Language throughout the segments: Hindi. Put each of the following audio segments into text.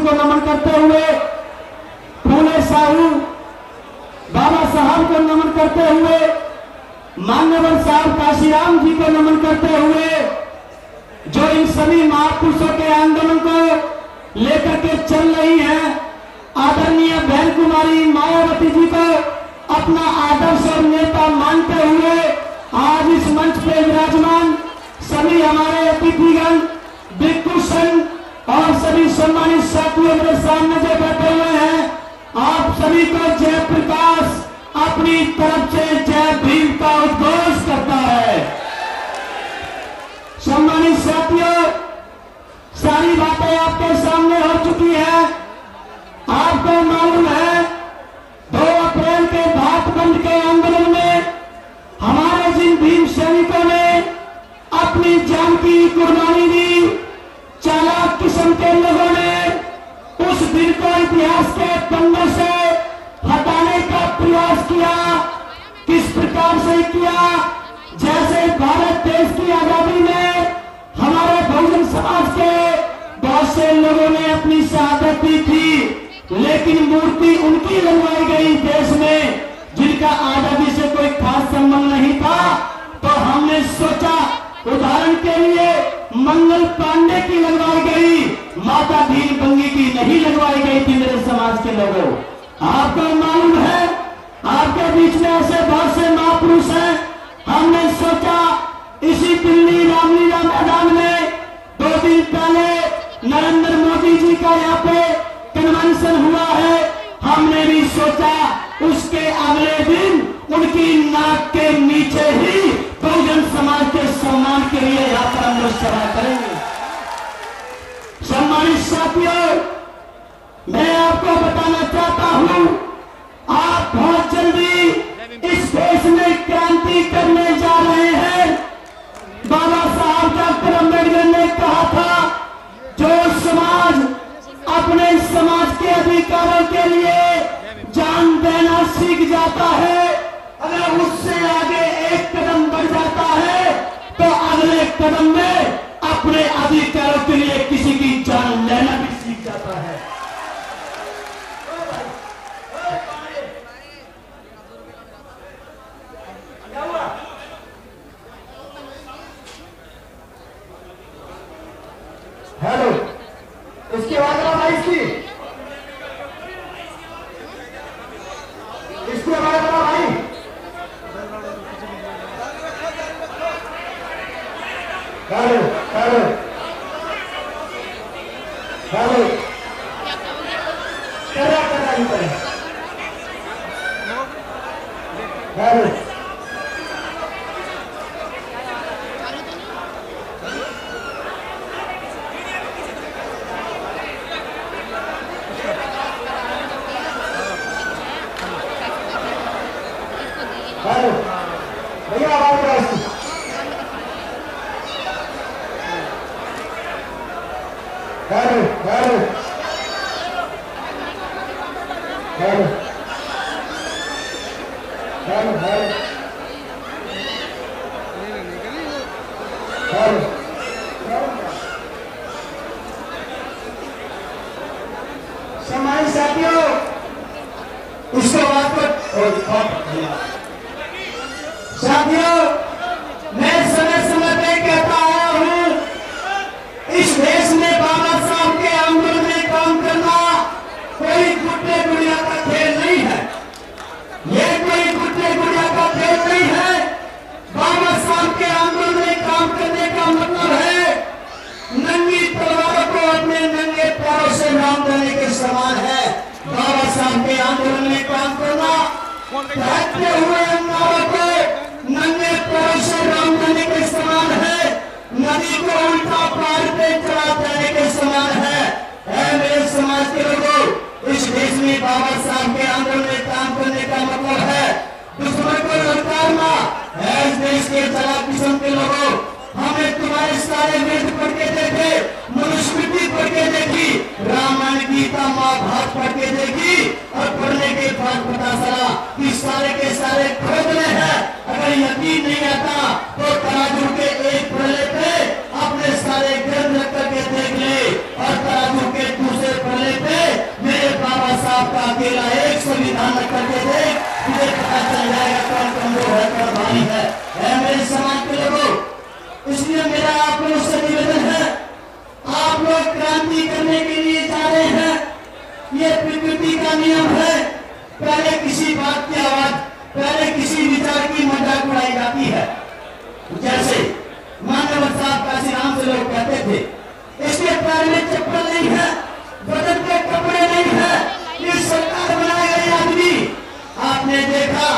को नमन करते हुए, फूले साहू बाबा साहब को नमन करते हुए, मान्यवर साहब काशीराम जी को नमन करते हुए, जो इन सभी महापुरुषों के आंदोलन को लेकर के चल रही हैं, आदरणीय बहन कुमारी मायावती जी को अपना आदर्श और नेता मानते हुए आज इस मंच पे विराजमान सभी हमारे अतिथिगण, दिग्भूषण और सभी सम्मानित साथियों मेरे सामने जो बैठे हुए हैं, आप सभी को जय प्रकाश अपनी तरफ से जय भीम का उद्घोष करता है। सम्मानित साथियों, सारी बातें आपके सामने हो चुकी है। आपको मालूम है 2 अप्रैल के भात बंद के आंदोलन में हमारे जिन भीम सैनिकों ने अपनी जान की कुर्बानी दी, चालाक किस्म के लोगों ने उस दिन को इतिहास के पन्नों से हटाने का प्रयास किया। किस प्रकार से किया? जैसे भारत देश की आजादी में हमारे बहुजन समाज के बहुत से लोगों ने अपनी शहादत दी थी, लेकिन मूर्ति उनकी लगवाई गई देश में जिनका आजादी से कोई खास संबंध नहीं था। तो हमने सोचा, उदाहरण के लिए मंगल पांडे की लगवाई गई, माता दीन बंगी की नहीं लगवाई गई थी। मेरे समाज के लोगों, आपको मालूम है आपके बीच में ऐसे बहुत से महापुरुष हैं। हमने सोचा इसी दिल्ली रामलीला मैदान में 2 दिन पहले नरेंद्र मोदी जी का यहाँ पे कन्वेंशन हुआ है। हमने भी सोचा उसके अगले दिन उनकी नाक के नीचे ही बहुजन समाज के सम्मान के लिए यहाँ पर हम लोग सभा करेंगे। सम्मानित साथियों, मैं आपको बताना चाहता हूँ, आप बहुत जल्दी इस देश में क्रांति करने जा रहे हैं। बाबा साहब डॉक्टर अम्बेडकर ने कहा था, जो समाज अपने समाज के अधिकारों के लिए जान देना सीख जाता है, अगर उससे आगे एक कदम बढ़ जाता है तो अगले कदम में अपने अधिकारों के लिए किसी की जान लेना भी सीख जाता है। हेलो, इसके बाद भाई इसके बाद भाई हेलो हेलो हेलो करा नहीं करे हेलो हेलो भैया आवाज करा इसकी। Hello hello hello hello hello सम्मानित साथियों, इसके बाद साथियों, मैं समय समय पे कहता आया हूं, इस देश में बाबा साहब के आंदोलन में काम करना कोई गुड्डे गुड़िया का खेल नहीं है। ये कोई गुड्डे गुड़िया का खेल नहीं है। बाबा साहब के आंदोलन में काम करने का मतलब है नंगी तलवारों को अपने नंगे पैरों से नाम देने के समान है। बाबा साहब के आंदोलन में काम करना बहते हुए अंगारों को नंगे पैरों से नाम देने के समान है। नदी को उल्टा पार पे चला देने के समान है। मेरे समाज के लोगों, इस देश में बाबा साहब के आंदोलन में काम करने का मतलब है दुश्मन को ललकारना। इस देश के चालाक किस्म के लोगों, हमें तुम्हारे सारे वेद पढ़ के देखे, मनुस्मृति पढ़ के देखी, रामायण गीता महाभारत पढ़ के देखी, और पढ़ने के बाद पता चला कि सारे के सारे खोदने हैं। अगर यकीन नहीं आता तो तराजू के एक पल्ले पे अपने सारे ग्रंथ रख करके देख ले, और तराजू के दूसरे पल्ले मान्यवर साहब काशीराम से लोग कहते थे इसके पैर में चप्पल नहीं है, बदन पे कपड़े नहीं है, ये सरकार बनाए गए आदमी। आपने देखा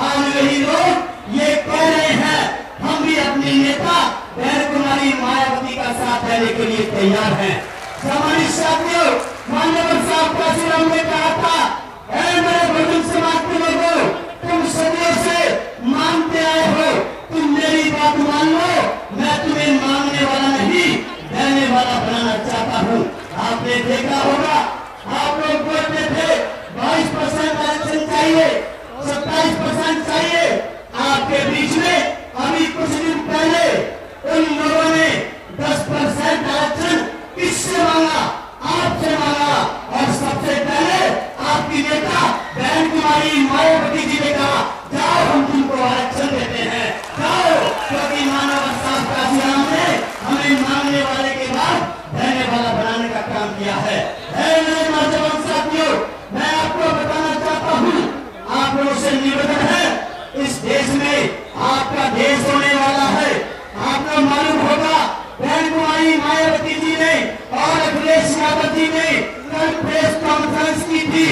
आज वही लोग ये कह रहे हैं हम भी अपनी नेता बहन कुमारी मायावती का साथ देने के लिए तैयार हैं। सामान्य साथियों, मान्यवर साहब काशीराम ने कहा था मेरे बहुजन समाज के लोगों, तुम सदियों से मानते आए हो, तुम मेरी बात मान लो, मैं तुम्हें मांगने वाला नहीं देने वाला बनाना चाहता हूँ। आपने देखा होगा आप लोग बोलते थे 22% आरक्षण चाहिए, 27% चाहिए। आपके बीच में अभी कुछ दिन पहले उन लोगों ने 10% आरक्षण किससे मांगा? आपसे मांगा। और सबसे पहले आपकी नेता बहन कुमारी मायावती जी ने कहा जाओ हम तुमको आरक्षण देते हैं, जाओ, क्योंकि मानव साहब काशीराम ने हमें मांगने वाले के बाद देने वाला बनाने का काम किया है। मेरे नौजवान साथियों, मैं आपको बताना चाहता हूँ, आप लोगों से निवेदन है, इस देश में आपका देश होने वाला है। आपको मालूम होगा बहन कुमारी मायावती जी ने और अखिलेश यादव जी ने कल प्रेस कॉन्फ्रेंस की थी।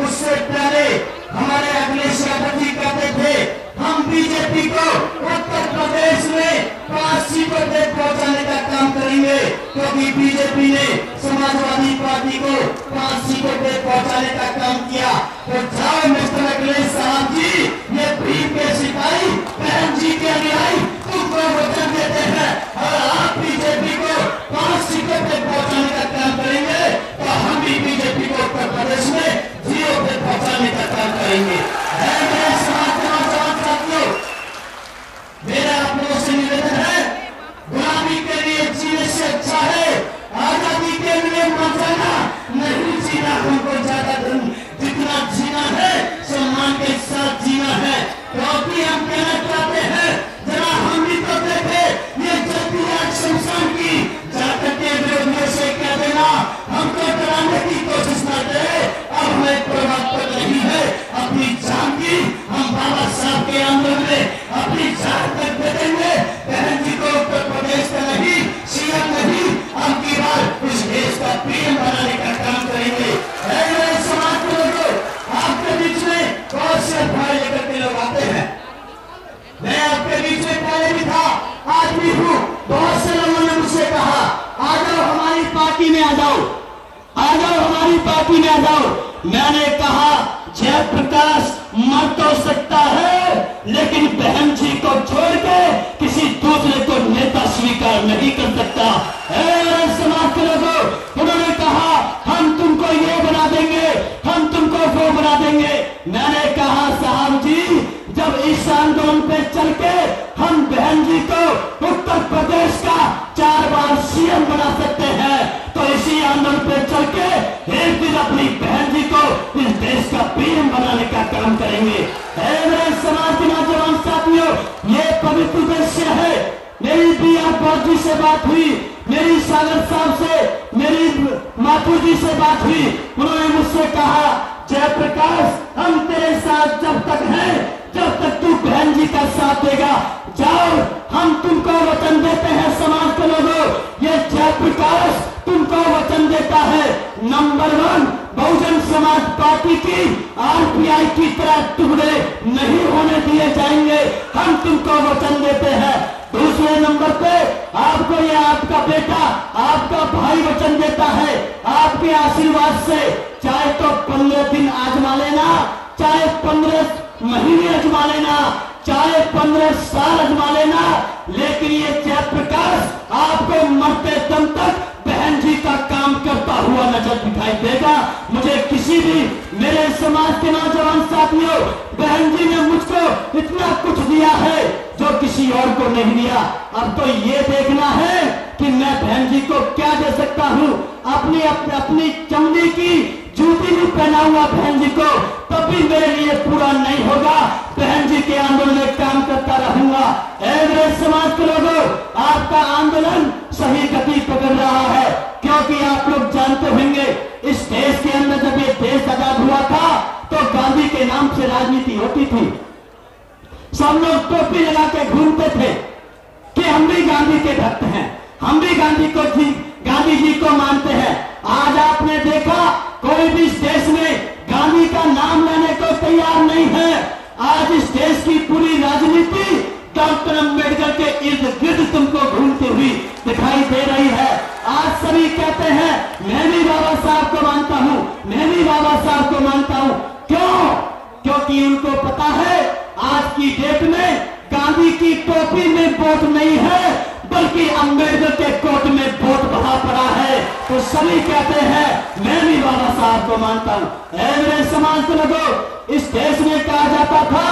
उससे पहले हमारे अखिलेश यादव जी कहते थे हम बीजेपी को उत्तर प्रदेश में 5 सीटों तक पहुंचाने का काम करेंगे, क्योंकि बीजेपी ने समाजवादी पार्टी को 5 सीटों तक पहुंचाने का काम किया। तो जाओ मिस्टर अखिलेश साहब जी, ये भीड़ के सिपाही बहन जी के अनुयायी तुमको वचन देते हैं और आप बीजेपी को 5 सीटों तक पहुंचाने का काम करेंगे, तो हम भी बीजेपी को उत्तर प्रदेश में 0 तक पहुंचाने का काम करेंगे। मेरा आप लोगों से निवेदन है, गुलामी के लिए जीने से अच्छा है आजादी के लिए मर जाना, नहीं जीना हमको ज्यादा दिन जितना जीना है सम्मान के साथ जीना है। क्योंकि हम कहना चाहते हैं जरा हम भी तो देखे ये जल्दी आज शमशान की जाकर के विरोधियों से कह देना हमको डराने की कोशिश न करे। अब हमें परवाह पर नहीं है अपनी जान की, हम बाबा साहब के आंदोलन में अपनी जान तक दे देंगे। बहन जी को उत्तर प्रदेश का नहीं, सीएम नहीं, अब की बार इस देश का पीएम बनाने का काम करेंगे। समाज के लोगों, आपके बीच में बहुत से अफवाह लेकर के लोग आते हैं। मैं आपके बीच में पहले भी था, आज भी हूँ। बहुत से लोगों ने मुझसे कहा आ जाओ हमारी पार्टी में, आ जाओ, आ जाओ हमारी पार्टी में आ जाओ। मैंने कहा जयप्रकाश मर तो सकता है, लेकिन बहन जी को छोड़ के किसी दूसरे को नेता स्वीकार नहीं कर सकता। समाज के लोगों, उन्होंने कहा हम तुमको ये बना देंगे, हम तुमको वो बना देंगे। मैंने कहा साहब जी, जब इस आंदोलन पे चल के हम बहन जी को उत्तर प्रदेश का 4 बार सीएम बना सकते हैं, तो इसी आंदोलन पे चल के एक दिन अपनी बहन जी को इस देश का पीएम बनाने का काम करेंगे। मेरे समाज के नौजवान साथियों, ये पवित्र उद्देश्य है। मेरी BR बॉस जी से बात हुई, मेरी सागर साहब से, मेरी माथुर जी से बात हुई। उन्होंने मुझसे कहा जयप्रकाश हम तेरे साथ जब तक हैं, जब तक तू बहन जी का साथ देगा, जाओ हम तुमको वचन देते हैं। समाज के लोगों, ये जयप्रकाश तुमको वचन देता है, नंबर 1 बहुजन समाज पार्टी की RPI की तरह टुकड़े नहीं होने दिए जाएंगे, हम तुमको वचन देते हैं। दूसरे नंबर पे आपको ये आपका बेटा, आपका भाई वचन देता है, आपके आशीर्वाद से चाहे तो 15 दिन आजमा लेना, चाहे 15 महीने आजमा लेना, चाहे 15 साल आजमा लेना, लेकिन ये जयप्रकाश आपको मरते दम तक बहन जी का काम करता हुआ नजर दिखाई देगा। मुझे किसी भी मेरे समाज के नौजवान साथियों, बहन जी ने मुझको इतना कुछ दिया है जो किसी और को नहीं दिया। अब तो ये देखना है कि मैं बहन जी को क्या दे सकता हूँ। अपनी चमड़ी की जूती भी पहना हुआ बहन जी को, तब भी मेरे लिए पूरा नहीं होगा। बहन जी के आंदोलन में काम करता रहूंगा। मेरे समाज के लोगों, आपका आंदोलन सही गति पकड़ रहा है, क्योंकि आप लोग जानते होंगे इस देश के अंदर जब ये देश आजाद हुआ था तो गांधी के नाम से राजनीति होती थी। सब लोग टोपी लगा के घूमते थे कि इसलिए हम भी गांधी के भक्त हैं, हम भी गांधी जी को मानते हैं। आज आपने देखा कोई भी इस देश में गांधी का नाम लेने को तैयार नहीं है। आज इस देश की पूरी राजनीति डॉक्टर अंबेडकर के इर्द गिर्द तुमको घूमती हुई दिखाई दे रही है। आज सभी कहते हैं मैं भी बाबा साहब को मानता हूं, मैं भी बाबा साहब को मानता हूं। क्यों? क्योंकि उनको पता है आज की डेट में गांधी की टोपी में वोट नहीं है, बल्कि अंबेडकर के कोट में वोट भरा पड़ा है। तो सभी कहते हैं मैं भी बाबा साहब को मानता हूं। मेरे समाज के लोगों, इस देश में कहा जाता था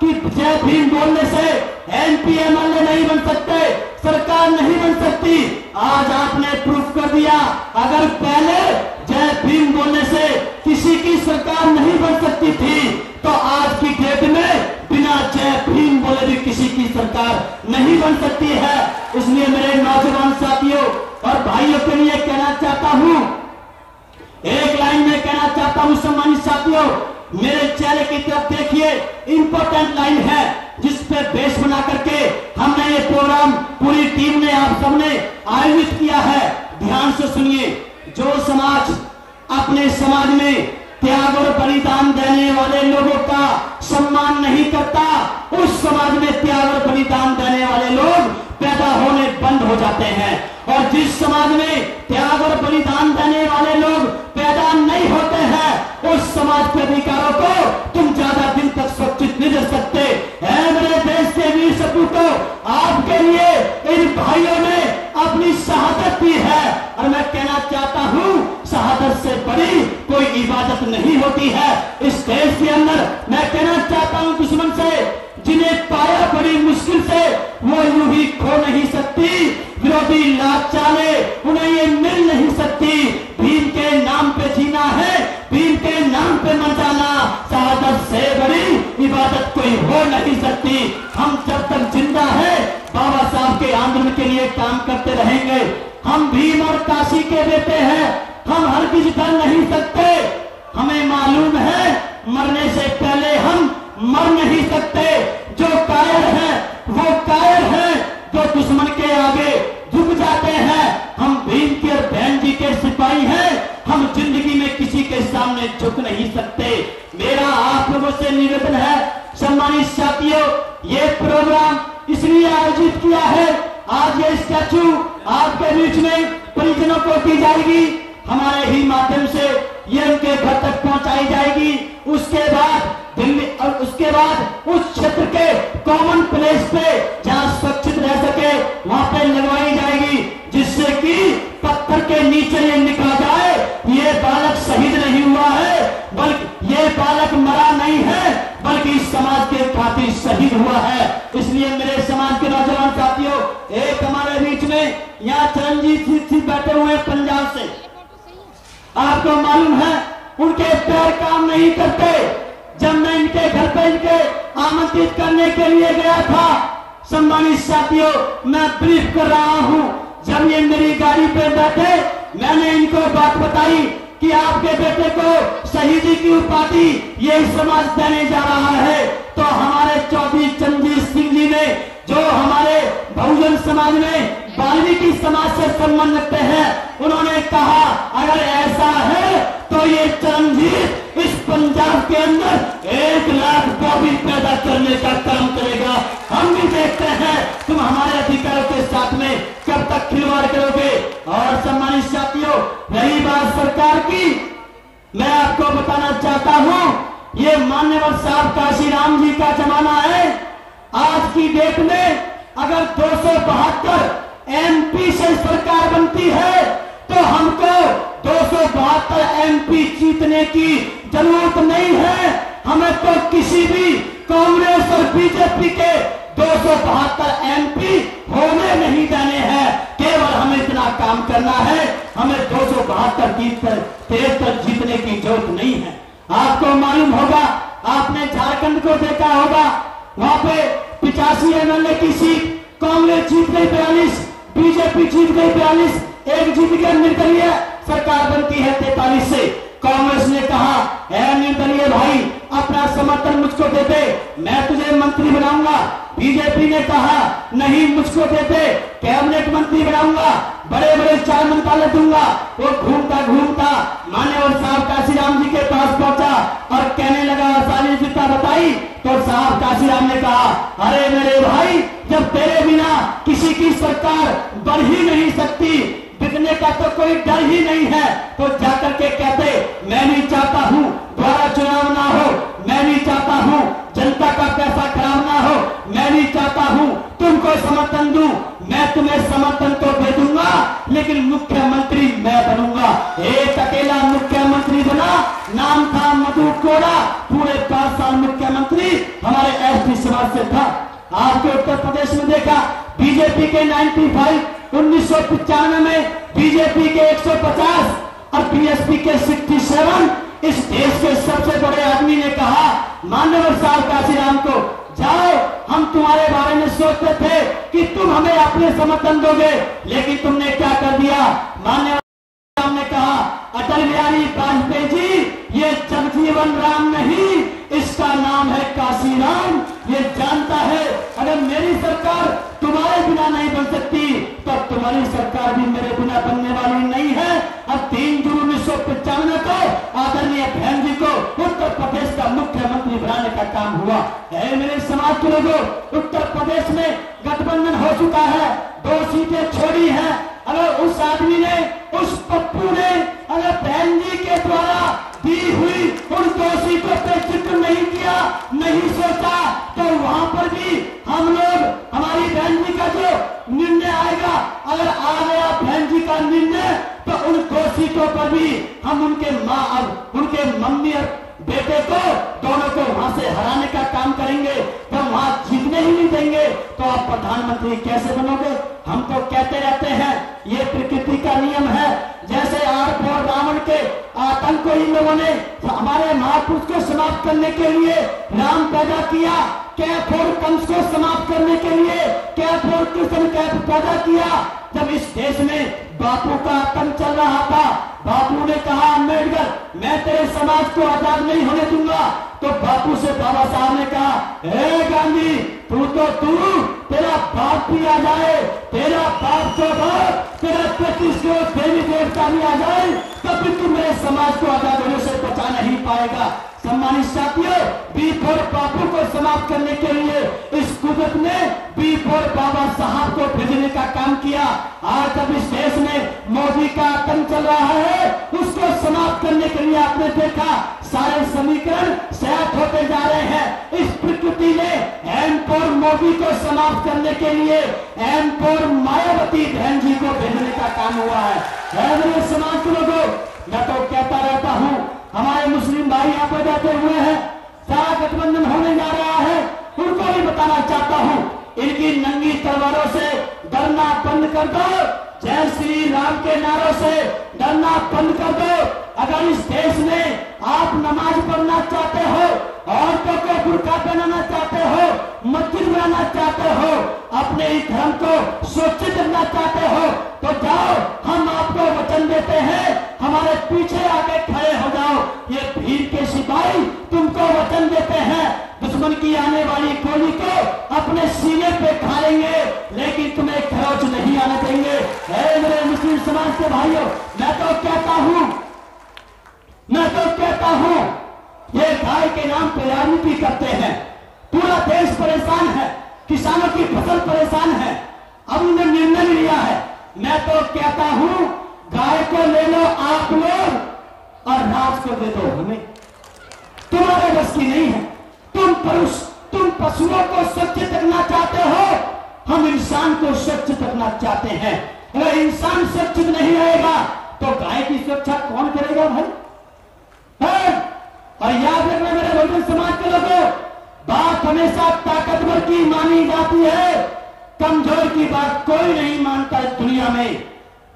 कि जय भीम बोलने से एमपी एमएलए नहीं बन सकते, सरकार नहीं बन सकती। आज आपने प्रूफ कर दिया, अगर पहले जय भीम बोलने से किसी की सरकार नहीं बन सकती थी, तो आज की डेट में बिना जय भीम बोले भी किसी की सरकार नहीं बन सकती है। इसलिए मेरे नौजवान साथियों और भाइयों के लिए कहना चाहता हूं, एक लाइन में कहना चाहता हूं सम्मानित साथियों, मेरे चेहरे की तरफ देखिए, इंपॉर्टेंट लाइन है जिस पे बेस बना करके हमने ये प्रोग्राम पूरी टीम ने आप सबने आयोजित किया है। ध्यान से सुनिए, जो समाज अपने समाज में त्याग और बलिदान देने वाले लोगों का सम्मान नहीं करता, उस समाज में त्याग और बलिदान देने वाले लोग पैदा होने बंद हो जाते हैं। और जिस समाज में त्याग और बलिदान देने वाले लोग पैदा नहीं होते हैं, उस समाज के अधिकारों को तुम ज्यादा दिन तक सुरक्षित नहीं रख सकते। मेरे देश के वीर सपूतों, आपके लिए इन भाइयों ने अपनी शहादत दी है, और मैं कहना चाहता हूं शहादत से बड़ी कोई इबादत नहीं होती है इस देश के अंदर। मैं कहना चाहता हूं दुश्मन से, जिन्हें पाया बड़ी मुश्किल से, वो यूं ही खो नहीं सकती। विरोधी लाख चाले उन्हें ये मिल नहीं सकती। भीम के नाम पे जीना है, भीम के नाम पे मर जाना, शहादत से बड़ी इबादत कोई हो नहीं सकती। हम जब तक जिंदा है बाबा साहब के आंदोलन के लिए काम करते रहेंगे। हम भीम और काशी के बेटे हैं, हम हर किसी डर नहीं सकते। हमें मालूम है मरने से पहले हम मर नहीं सकते। जो कायर है वो कायर है, जो दुश्मन के आगे झुक जाते हैं। हम भीम के और बहन जी के सिपाही हैं, हम जिंदगी में किसी के सामने झुक नहीं सकते। मेरा आप लोगों से निवेदन है सम्मानित साथियों, ये प्रोग्राम इसलिए आयोजित किया है, आज ये स्टैचू आपके बीच में परिजनों को दी जाएगी, हमारे ही माध्यम से ये उनके घर तक पहुंचाई जाएगी। उसके बाद दिल्ली और उसके बाद उस क्षेत्र के कॉमन प्लेस पे जहां सुरक्षित रह सके वहां पे लगवाई जाएगी, जिससे कि पत्थर के नीचे ये लिखा जाए ये बालक शहीद नहीं हुआ है, बल्कि ये बालक मरा नहीं है, बल्कि इस समाज के खातिर शहीद हुआ है। इसलिए मेरे समाज के नौजवान साथियों, एक हमारे बीच में यहाँ चरणजीत सिंह बैठे हुए पंजाब से, आपको मालूम है उनके पैर काम नहीं करते। जब मैं इनके घर पे इनके आमंत्रित करने के लिए गया था, सम्मानित साथियों मैं ब्रीफ कर रहा हूं, जब ये मेरी गाड़ी पे बैठे मैंने इनको बात बताई कि आपके बेटे को शहीदी की उपाधि ये समाज देने जा रहा है, तो हमारे चौधरी चरणजीत सिंह जी ने, जो हमारे बहुजन समाज में वाल्मीकि समाज से संबंध रखते हैं, उन्होंने कहा अगर ऐसा है तो ये चरणजीत इस पंजाब के अंदर 1 लाख बॉबी पैदा करने का काम करेगा। हम भी देखते हैं तुम हमारे अधिकारों के साथ में कब तक खिलवाड़ करोगे। और सम्मानित साथियों, रही बात सरकार की, मैं आपको बताना चाहता हूं, ये मान्यवर साहब काशीराम जी का जमाना है। आज की डेट में अगर 272 एमपी से सरकार बनती है तो हमको 272 एमपी जीतने की जरूरत नहीं है। हमें तो किसी भी कांग्रेस और बीजेपी के 272 एमपी होने नहीं देने हैं। केवल हमें इतना काम करना है, हमें 272 जीतने की जरूरत नहीं है। आपको मालूम होगा, आपने झारखंड को देखा होगा, वहां पे 85 एमएलए की सीट कांग्रेस जीत गई 42, बीजेपी जीत गई 42, एक जीत कर निर्दलीय सरकार बनती है 43 से। कांग्रेस ने कहा, ऐ निर्दलीय भाई अपना समर्थन मुझको दे दे, मैं तुझे मंत्री बनाऊंगा। बीजेपी ने कहा नहीं, मुझको दे दे, कैबिनेट मंत्री बनाऊंगा, बड़े बड़े 4 मंत्रालय दूंगा। वो घूमता घूमता मान्यवर साहब काशीराम जी के पास पहुंचा और कहने लगा, सारी विद्या बताई तो साहब काशीराम ने कहा, अरे मेरे भाई, जब तेरे बिना किसी की सरकार बढ़ ही नहीं सकती, बिकने का तो कोई डर ही नहीं है, तो जाकर के कहते मैं भी चाहता हूं दोबारा चुनाव ना हो, मैं भी चाहता हूं जनता का पैसा खराब ना हो, मैं भी चाहता हूं तुमको समर्थन दूं, मैं तुम्हें समर्थन तो दे दूंगा लेकिन मुख्यमंत्री मैं बनूंगा। एक अकेला मुख्यमंत्री बना, नाम था मधु कोड़ा, पूरे 5 साल मुख्यमंत्री हमारे एसटी समाज से था। आपके उत्तर प्रदेश में देखा, बीजेपी के 95, 1995 में बीजेपी के 150 और बीएसपी के 67। इस देश के सबसे बड़े आदमी ने कहा मान्यवर साहब काशीराम को, जाओ हम तुम्हारे बारे में सोचते थे कि तुम हमें अपने समर्थन दोगे, लेकिन तुमने क्या कर दिया। मान्यवर साहब ने कहा, अटल बिहारी वाजपेयी जी ये जगजीवन राम नहीं, इसका नाम है काशीराम। ये जानता है अगर मेरी सरकार तुम्हारे बिना नहीं बन सकती तो तुम्हारी सरकार भी मेरे बिना बनने वाली नहीं है। अब 3 जून 1995 को आदरणीय बहन जी को उत्तर प्रदेश का मुख्यमंत्री बनाने का काम हुआ है। मेरे समाज के लोगों, उत्तर प्रदेश में गठबंधन हो चुका है, 2 सीटें छोड़ी हैं। अगर उस आदमी ने, उस पप्पू ने अगर बहन जी के द्वारा दी हुई उन 2 सीटों पे जिक्र नहीं किया, नहीं सोचा, तो वहां पर भी हम लोग, हमारी बहन जी का जो निर्णय आएगा, अगर आ गया बहन जी का निर्णय, तो उन 2 सीटों पर भी हम उनके माँ और उनके मम्मी और बेटे को, दोनों को वहां से हराने का काम करेंगे। तो वहां जीतने ही नहीं देंगे तो आप प्रधानमंत्री कैसे बनोगे। हम तो कहते रहते हैं ये प्रकृति का नियम है। जैसे R4 रावण के आतंक को इन लोगों ने हमारे महापुरुष को समाप्त करने के लिए राम पैदा किया, K4 कंस को समाप्त करने के लिए K4 कृष्ण पैदा किया। जब इस देश में बापू का आतंक चल रहा था, बापू ने कहा अम्बेडकर मैं तेरे समाज को आजाद नहीं होने दूंगा, तो बापू से बाबा साहब ने कहा, हे गांधी तू तेरा बाप भी आ जाए, तेरा बाप तो तेरा 35 करोड़ देवी देवता भी आ जाए, तब भी तू मेरे समाज को आजाद होने से बचा नहीं पाएगा। सम्मानित साथियों, B4 बापू को समाप्त करने के लिए इस कुदरत ने B4 बाबा साहब को भेजने का काम किया। आज जब इस देश में मोदी का आतंक चल रहा है, उसको समाप्त करने के लिए आपने देखा सारे समीकरण शायद होते जा रहे हैं। इस प्रकृति ने M4 मोदी को समाप्त करने के लिए M4 मायावती बहन जी को भेजने का काम हुआ है। मेरे समाज के लोगों, मैं तो कहता रहता हूं, हमारे मुस्लिम भाई यहाँ पर बैठे हुए हैं, सारा गठबंधन होने जा रहा है, उनको भी बताना चाहता हूँ, इनकी नंगी तलवारों से डरना बंद कर दो, जय श्री राम के नारों से डरना बंद कर दो। अगर इस देश में आप नमाज पढ़ना चाहते हो, औरतों को बुर्का पहनाना चाहते हो, मस्जिद बनाना चाहते हो, अपने ही धर्म को सुरक्षित करना चाहते हो, तो जाओ, हम आपको वचन देते हैं, हमारे पीछे आके खड़े हो जाओ। ये भीड़ के सिपाही तुमको वचन देते हैं, दुश्मन की आने वाली गोली को अपने सीने पे खा लेंगे, लेकिन तुम्हें खरोच नहीं आने देंगे। मेरे मुस्लिम समाज के भाइयों, मैं तो कहता हूं ये गाय के नाम पे राजनीति करते हैं, पूरा देश परेशान है, किसानों की फसल परेशान है, अब उन्होंने निर्णय लिया है। मैं तो कहता हूं गाय को ले लो आप लोग और राज को दे दो हमें, तुम्हारे बस की नहीं है। तुम पशुओं को स्वच्छ रखना चाहते हो, हम इंसान को स्वच्छ रखना चाहते हैं। अगर इंसान सुरक्षित नहीं रहेगा तो गाय की सुरक्षा कौन करेगा भाई? और याद रखना मेरे बहुजन समाज के लोगों, बात हमेशा ताकतवर की मानी जाती है, कमजोर की बात कोई नहीं मानता इस दुनिया में।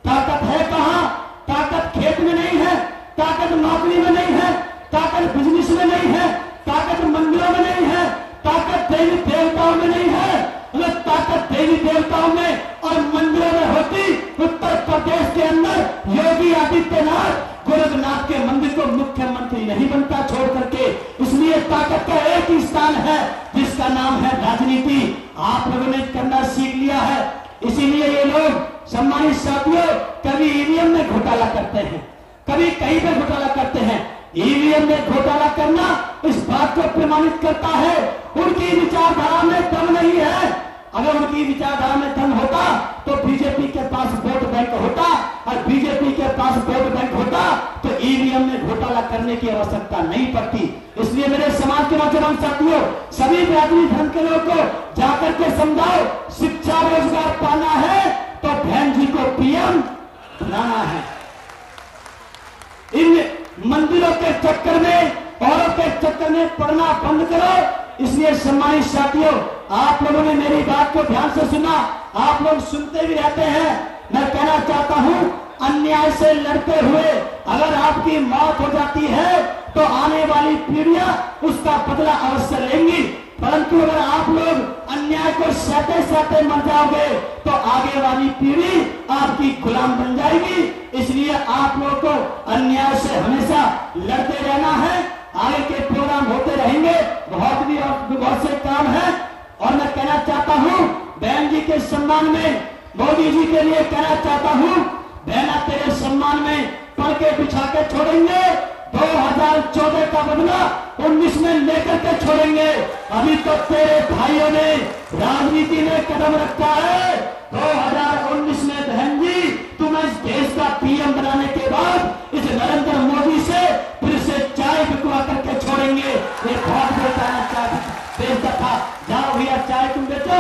ताकत है कहां? ताकत खेत में नहीं है, ताकत नौकरी में नहीं है, ताकत बिजनेस में नहीं है, ताकत मंदिरों में नहीं है, ताकत देवी देवताओं में नहीं है। अगर ताकत देवी देवताओं में और मंदिरों में होती, उत्तर प्रदेश के अंदर योगी आदित्यनाथ गोरखनाथ के मंदिर को मुख्यमंत्री नहीं बनता छोड़ करके। इसलिए ताकत का एक ही स्थान है जिसका नाम है राजनीति। आप लोगों ने करना सीख लिया है। इसीलिए ये लोग सम्मानित साथियों कभी ईवीएम में घोटाला करते हैं, कभी कहीं पे घोटाला करते हैं। ईवीएम में घोटाला करना इस बात को प्रमाणित करता है उनकी विचारधारा में दम नहीं है। अगर उनकी विचारधारा में दम होता तो बीजेपी के पास वोट बैंक होता, और बीजेपी के पास वोट बैंक होता तो ईवीएम में घोटाला करने की आवश्यकता नहीं पड़ती। इसलिए मेरे समाज के नौजवान साथियों, सभी बिरादरी धर्म के लोगों को जाकर के समझाओ, शिक्षा रोजगार पाना है तो बहन जी को पीएम बनाना है। इन मंदिरों के चक्कर में, औरों के चक्कर में पढ़ना बंद करो। इसलिए सम्मानित साथियों, आप लोगों ने मेरी बात को ध्यान से सुना, आप लोग सुनते भी रहते हैं। मैं कहना चाहता हूं, अन्याय से लड़ते हुए अगर आपकी मौत हो जाती है तो आने वाली पीढ़ियां उसका बदला अवश्य लेंगी। परंतु अगर आप लोग अन्याय को सहते सहते मर जाओगे तो आगे वाली पीढ़ी आपकी गुलाम बन जाएगी। इसलिए आप लोगों को अन्याय से हमेशा लड़ते रहना है। आगे के प्रोग्राम होते रहेंगे, बहुत से काम है। और मैं कहना चाहता हूं, बहन जी के सम्मान में मोदी जी के लिए कहना चाहता हूं, बहना तेरे सम्मान में पढ़ के बिछा के छोड़ेंगे। 2014 का बदला 19 में लेकर के छोड़ेंगे। अभी तो तेरे भाइयों ने राजनीति में कदम रखा है। 2019 में बहन जी तुम्हें इस देश का पीएम बनाने के बाद इस नरेंद्र मोदी से फिर से चाय बिकवा करके छोड़ेंगे। ये बहुत बेचता था, जाओ भैया चाय तुम बेचो।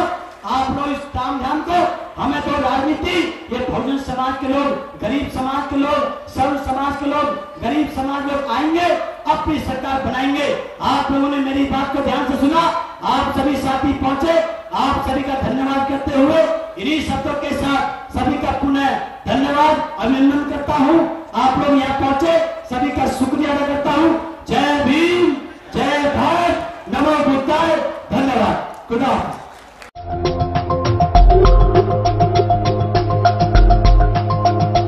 आप लोग इस काम ध्यान को, हमें तो राजनीति, ये बहुजन समाज के लोग, गरीब समाज के लोग, सर्व समाज के लोग, गरीब समाज लोग आएंगे, अपनी सरकार बनाएंगे। आप लोगों ने मेरी बात को ध्यान से सुना, आप सभी साथी पहुंचे, आप सभी का धन्यवाद करते हुए इन्हीं शब्दों के साथ सभी का पुनः धन्यवाद अभिनंदन करता हूं। आप लोग यहाँ पहुंचे, सभी का शुक्रिया अदा